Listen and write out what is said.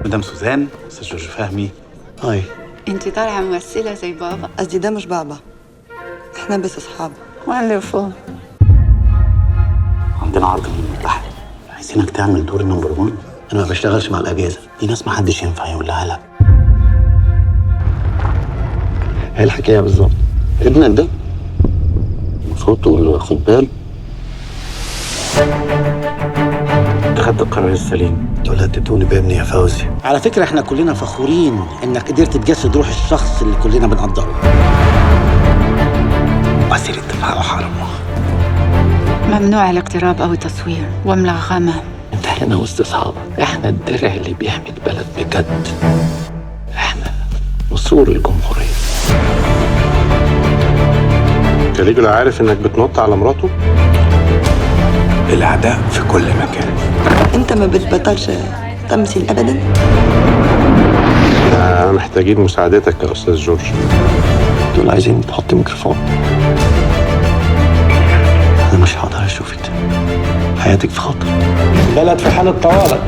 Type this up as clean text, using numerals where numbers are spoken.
مدام سوزان، استاذ جورج فهمي. هاي. انت طالعه ممثله زي بابا. قصدي ده مش بابا، احنا بس اصحاب. وندرفول. عندنا عرض من المتحد، عايزينك تعمل دور نمبر 1. انا ما بشتغلش مع الاجازه دي، ناس ما حدش ينفع يقول لها لا. هي الحكايه بالظبط. ابنك ده المفروض تقول له خد بالك. خدت القرار السليم. دول هتدوني بابني يا فوزي. على فكره احنا كلنا فخورين انك قدرت تجسد روح الشخص اللي كلنا بنقدره. وسيله دفاع وحرمه. ممنوع الاقتراب او التصوير وملغمه. انت هنا وسط اصحابك، احنا الدرع اللي بيحمي البلد بجد. احنا نسور الجمهوريه. كاليجولا عارف انك بتنط على مراته؟ الاعداء في كل مكان. انت ما بتبطلش تمثيل ابدا. محتاجين مساعدتك يا استاذ جورج. دول عايزين تحط ميكروفون. انا مش هقدر اشوفك، حياتك في خطر. بلد في حالة طوارئ.